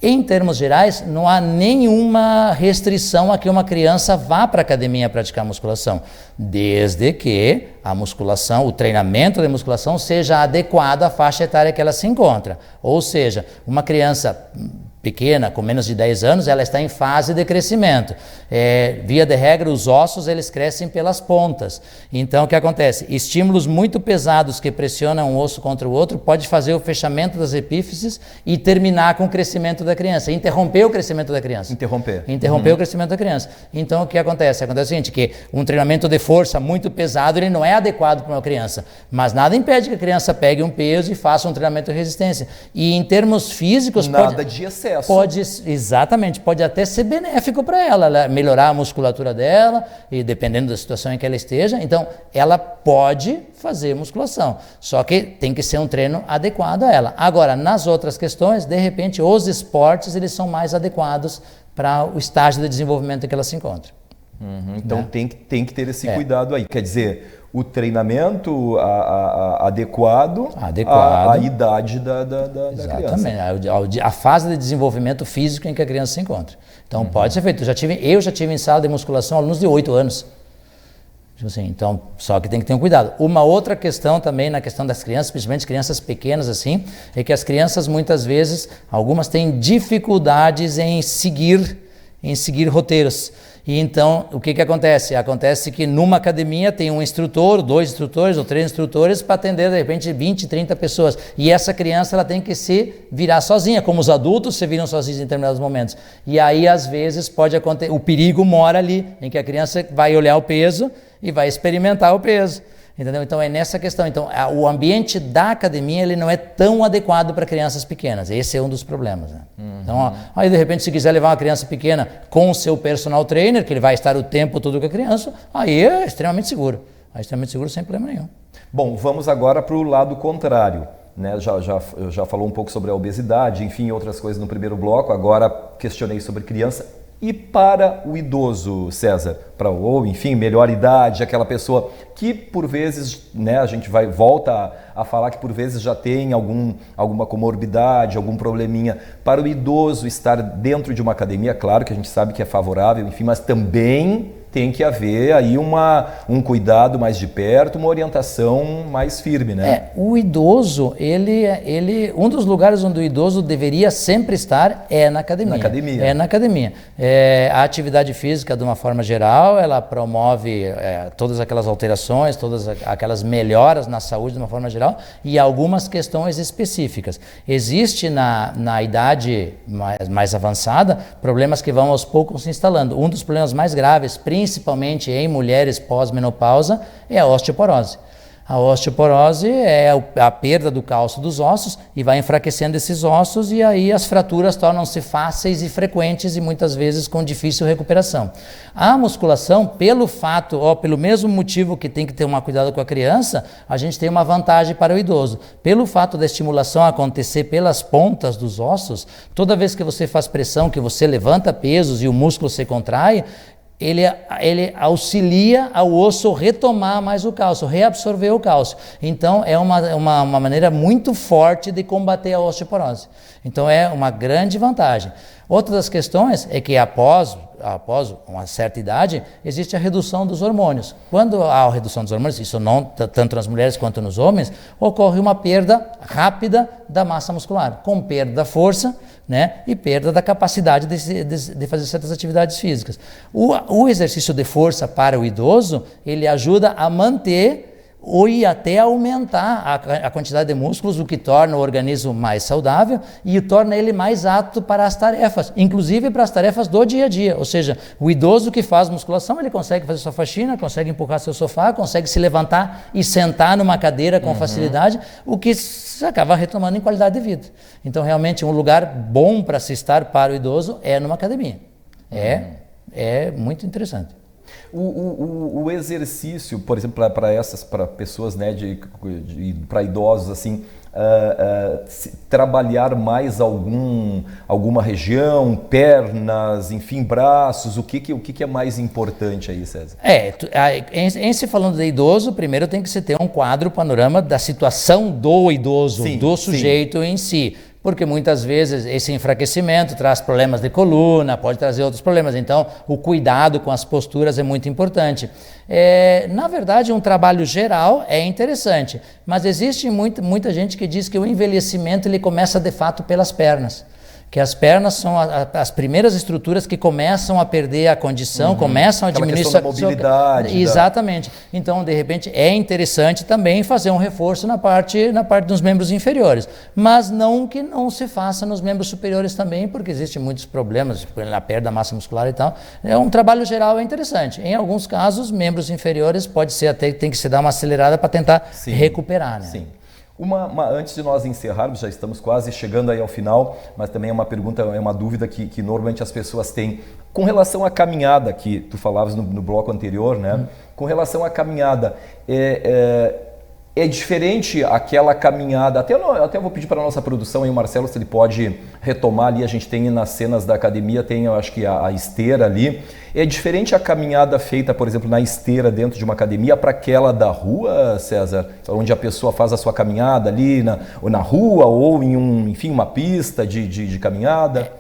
Em termos gerais, não há nenhuma restrição a que uma criança vá para a academia praticar musculação, desde que a musculação, o treinamento de musculação seja adequado à faixa etária que ela se encontra. Ou seja, uma criança pequena, com menos de 10 anos, ela está em fase de crescimento. Via de regra, os ossos eles crescem pelas pontas. Então, o que acontece? Estímulos muito pesados que pressionam um osso contra o outro pode fazer o fechamento das epífises e terminar com o crescimento da criança, interromper o crescimento da criança. Interromper o crescimento da criança. Então, o que acontece? Acontece o seguinte, que um treinamento de força muito pesado, ele não é adequado para uma criança, mas nada impede que a criança pegue um peso e faça um treinamento de resistência. E em termos físicos... Nada de excesso. Exatamente, pode até ser benéfico para ela melhorar a musculatura dela, e dependendo da situação em que ela esteja, então ela pode fazer musculação, só que tem que ser um treino adequado a ela. Agora, nas outras questões, de repente, os esportes eles são mais adequados para o estágio de desenvolvimento em que ela se encontra. Então, né? tem que ter esse cuidado aí, quer dizer... O treinamento adequado à idade da criança. Exatamente, a fase de desenvolvimento físico em que a criança se encontra. Então pode ser feito. Eu já tive em sala de musculação alunos de 8 anos. Assim, então, só que tem que ter um cuidado. Uma outra questão também na questão das crianças, principalmente crianças pequenas assim, é que as crianças muitas vezes, algumas têm dificuldades em seguir roteiros. E então, o que acontece? Acontece que numa academia tem um instrutor, 2 instrutores ou 3 instrutores para atender, de repente, 20, 30 pessoas. E essa criança ela tem que se virar sozinha, como os adultos se viram sozinhos em determinados momentos. E aí, às vezes, pode acontecer, o perigo mora ali, em que a criança vai olhar o peso e vai experimentar o peso. Entendeu? Então é nessa questão. Então o ambiente da academia ele não é tão adequado para crianças pequenas. Esse é um dos problemas. Né? Então, aí de repente se quiser levar uma criança pequena com o seu personal trainer, que ele vai estar o tempo todo com a criança, aí é extremamente seguro. Aí é extremamente seguro sem problema nenhum. Bom, vamos agora para o lado contrário. Né? Já falou um pouco sobre a obesidade, enfim, outras coisas no primeiro bloco. Agora questionei sobre criança. E para o idoso, César, ou enfim, melhor idade, aquela pessoa que por vezes, né, a gente volta a falar que por vezes já tem alguma comorbidade, algum probleminha. Para o idoso estar dentro de uma academia, claro que a gente sabe que é favorável, enfim, mas também tem que haver aí um cuidado mais de perto, uma orientação mais firme, né? O idoso, um dos lugares onde o idoso deveria sempre estar é na academia. Na academia. A atividade física, de uma forma geral, ela promove todas aquelas alterações, todas aquelas melhoras na saúde, de uma forma geral, e algumas questões específicas. Existe na idade mais avançada problemas que vão aos poucos se instalando. Um dos problemas mais graves, principalmente em mulheres pós-menopausa, é a osteoporose. A osteoporose é a perda do cálcio dos ossos e vai enfraquecendo esses ossos e aí as fraturas tornam-se fáceis e frequentes e muitas vezes com difícil recuperação. A musculação, pelo mesmo motivo que tem que ter um cuidado com a criança, a gente tem uma vantagem para o idoso. Pelo fato da estimulação acontecer pelas pontas dos ossos, toda vez que você faz pressão, que você levanta pesos e o músculo se contrai, ele auxilia ao osso retomar mais o cálcio, reabsorver o cálcio. Então, é uma maneira muito forte de combater a osteoporose. Então, é uma grande vantagem. Outra das questões é que após uma certa idade, existe a redução dos hormônios. Quando há a redução dos hormônios, isso não tanto nas mulheres quanto nos homens, ocorre uma perda rápida da massa muscular, com perda da força, né, e perda da capacidade de fazer certas atividades físicas. O exercício de força para o idoso, ele ajuda a manter ou ir até aumentar a quantidade de músculos, o que torna o organismo mais saudável e torna ele mais apto para as tarefas, inclusive para as tarefas do dia a dia. Ou seja, o idoso que faz musculação, ele consegue fazer sua faxina, consegue empurrar seu sofá, consegue se levantar e sentar numa cadeira com facilidade, o que acaba retomando em qualidade de vida. Então, realmente, um lugar bom para se estar para o idoso é numa academia. é muito interessante. O exercício, por exemplo, para pessoas, né, para idosos, assim, trabalhar mais alguma região, pernas, enfim, braços, o que é mais importante aí, César? Em se falando de idoso, primeiro tem que se ter um quadro, panorama da situação do idoso, sim, do sujeito em si. Porque muitas vezes esse enfraquecimento traz problemas de coluna, pode trazer outros problemas. Então, o cuidado com as posturas é muito importante. Na verdade, um trabalho geral é interessante, mas existe muita gente que diz que o envelhecimento ele começa de fato pelas pernas. Que as pernas são as primeiras estruturas que começam a perder a condição, começam a diminuir sua mobilidade. Exatamente. Então, de repente, é interessante também fazer um reforço na parte dos membros inferiores. Mas não que não se faça nos membros superiores também, porque existem muitos problemas na perda da massa muscular e tal. Um trabalho geral é interessante. Em alguns casos, membros inferiores pode ser até que tem que se dar uma acelerada para tentar recuperar, né? Sim. Antes de nós encerrarmos, já estamos quase chegando aí ao final, mas também é uma pergunta, é uma dúvida que normalmente as pessoas têm. Com relação à caminhada, que tu falavas no bloco anterior, né? Com relação à caminhada, é diferente aquela caminhada, até eu vou pedir para a nossa produção aí, o Marcelo, se ele pode retomar ali, a gente tem nas cenas da academia, tem eu acho que a esteira ali. É diferente a caminhada feita, por exemplo, na esteira dentro de uma academia para aquela da rua, César? Onde a pessoa faz a sua caminhada ali na rua ou em uma pista de caminhada?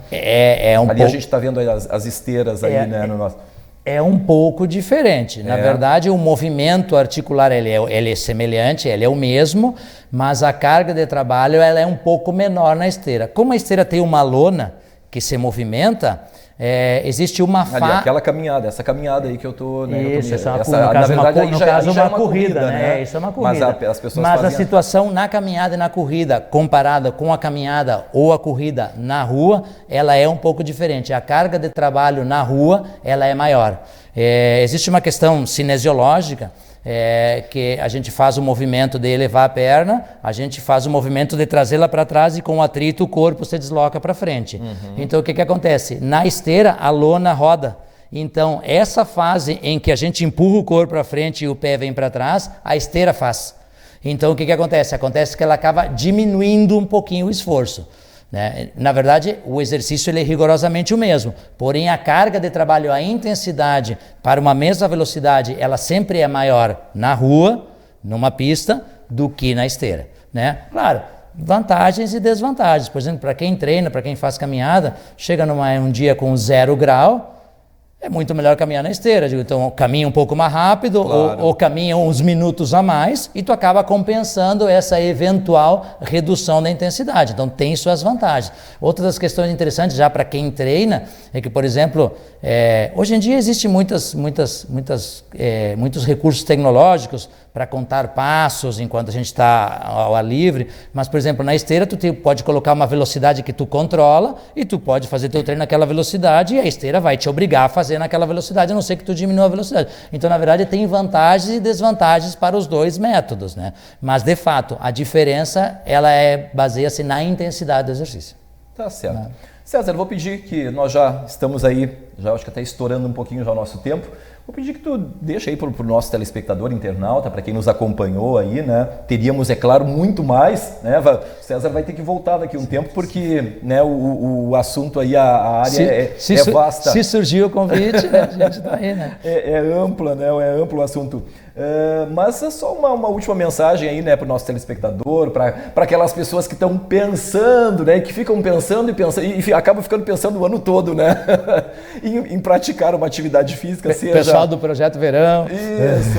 Ali a gente está vendo as esteiras aí, né, no nosso... É um pouco diferente. Na verdade, o movimento articular ele é semelhante, ele é o mesmo, mas a carga de trabalho ela é um pouco menor na esteira. Como a esteira tem uma lona que se movimenta, existe uma aquela caminhada, essa caminhada aí que eu tô... Né, isso, no caso uma corrida, né? Isso é uma corrida. Mas a situação na caminhada e na corrida, comparada com a caminhada ou a corrida na rua, ela é um pouco diferente. A carga de trabalho na rua, ela é maior. Existe uma questão cinesiológica, que a gente faz o movimento de elevar a perna, a gente faz o movimento de trazê-la para trás e com o atrito o corpo se desloca para frente. Então o que acontece? Na esteira a lona roda. Então essa fase em que a gente empurra o corpo para frente e o pé vem para trás, a esteira faz. Então o que acontece? Acontece que ela acaba diminuindo um pouquinho o esforço. Na verdade, o exercício ele é rigorosamente o mesmo, porém a carga de trabalho, a intensidade para uma mesma velocidade, ela sempre é maior na rua, numa pista, do que na esteira. Claro, vantagens e desvantagens. Por exemplo, para quem treina, para quem faz caminhada, chega um dia com 0 grau, é muito melhor caminhar na esteira. Então, caminha um pouco mais rápido, claro, ou caminha uns minutos a mais e tu acaba compensando essa eventual redução da intensidade. Então, tem suas vantagens. Outra das questões interessantes já para quem treina é que, por exemplo, hoje em dia existem muitos recursos tecnológicos para contar passos enquanto a gente está ao ar livre, mas, por exemplo, na esteira tu pode colocar uma velocidade que tu controla e tu pode fazer teu treino naquela velocidade e a esteira vai te obrigar a fazer naquela velocidade, a não ser que tu diminua a velocidade. Então, na verdade, tem vantagens e desvantagens para os dois métodos, né? Mas, de fato, a diferença ela baseia-se na intensidade do exercício. Tá certo. César, vou pedir que nós já estamos aí, já acho que até estourando um pouquinho já o nosso tempo. Vou pedir que tu deixa aí para o nosso telespectador, internauta, para quem nos acompanhou aí, né? Teríamos, é claro, muito mais, né? O César vai ter que voltar daqui a um tempo, porque, né, o assunto aí, a área é vasta. Se surgiu o convite, né? A gente está aí, né? É ampla, né? É amplo o assunto. Mas é só uma última mensagem aí, né, para o nosso telespectador, para aquelas pessoas que estão pensando, né, que ficam pensando e acabam ficando pensando o ano todo, né, em praticar uma atividade física, seja... Pessoal do Projeto Verão. Isso,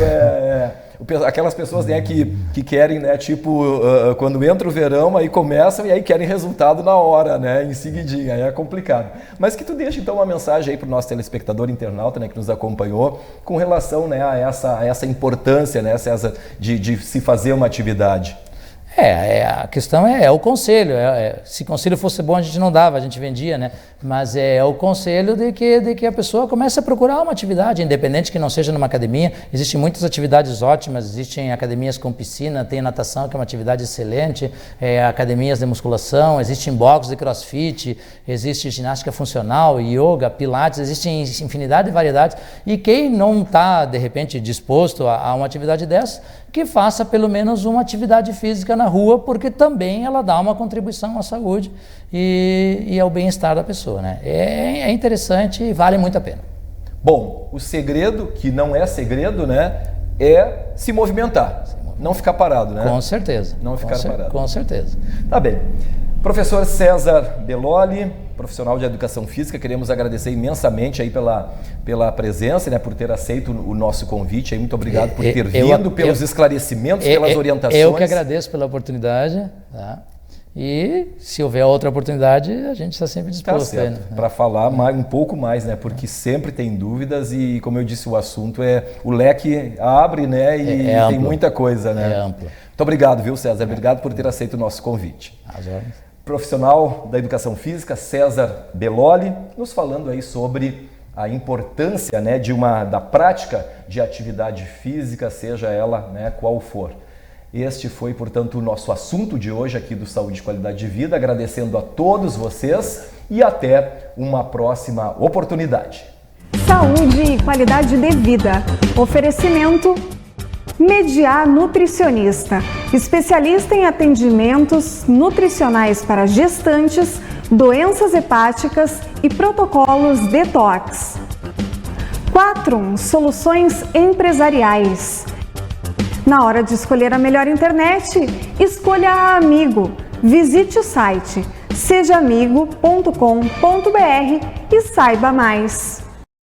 aquelas pessoas, né, que querem, né, tipo, quando entra o verão, aí começam e aí querem resultado na hora, né, em seguidinha, aí é complicado. Mas que tu deixa, então, uma mensagem aí para o nosso telespectador internauta, né, que nos acompanhou, com relação, né, a essa importância, né, César, de se fazer uma atividade. A questão é o conselho. Se conselho fosse bom, a gente não dava, a gente vendia, né? Mas é o conselho de que a pessoa comece a procurar uma atividade, independente que não seja numa academia. Existem muitas atividades ótimas, existem academias com piscina, tem natação, que é uma atividade excelente, academias de musculação, existem box de crossfit, existe ginástica funcional, yoga, pilates, existem infinidade de variedades. E quem não está, de repente, disposto a uma atividade dessa, que faça pelo menos uma atividade física na rua, porque também ela dá uma contribuição à saúde e ao bem-estar da pessoa, né? É interessante e vale muito a pena. Bom, o segredo, que não é segredo, né, é se movimentar, não ficar parado, né? Com certeza. Não ficar parado. Com certeza. Tá bem. Professor César Belloli, profissional de educação física, queremos agradecer imensamente aí pela presença, né, por ter aceito o nosso convite. Aí, muito obrigado por ter vindo, pelos esclarecimentos, pelas orientações. Eu que agradeço pela oportunidade, tá? E se houver outra oportunidade, a gente está sempre disposto. Tá, para falar um pouco mais, né? Porque sempre tem dúvidas e, como eu disse, o assunto o leque abre, né? E tem amplo. Muita coisa, né? É amplo. Muito obrigado, viu, César? Obrigado por ter aceito o nosso convite. Profissional da educação física, César Belloli, nos falando aí sobre a importância, né, da prática de atividade física, seja ela, né, qual for. Este foi, portanto, o nosso assunto de hoje aqui do Saúde e Qualidade de Vida, agradecendo a todos vocês e até uma próxima oportunidade. Saúde e qualidade de vida. Oferecimento Mediar Nutricionista, especialista em atendimentos nutricionais para gestantes, doenças hepáticas e protocolos detox. 4 Soluções empresariais. Na hora de escolher a melhor internet, escolha a Amigo. Visite o site sejaamigo.com.br e saiba mais.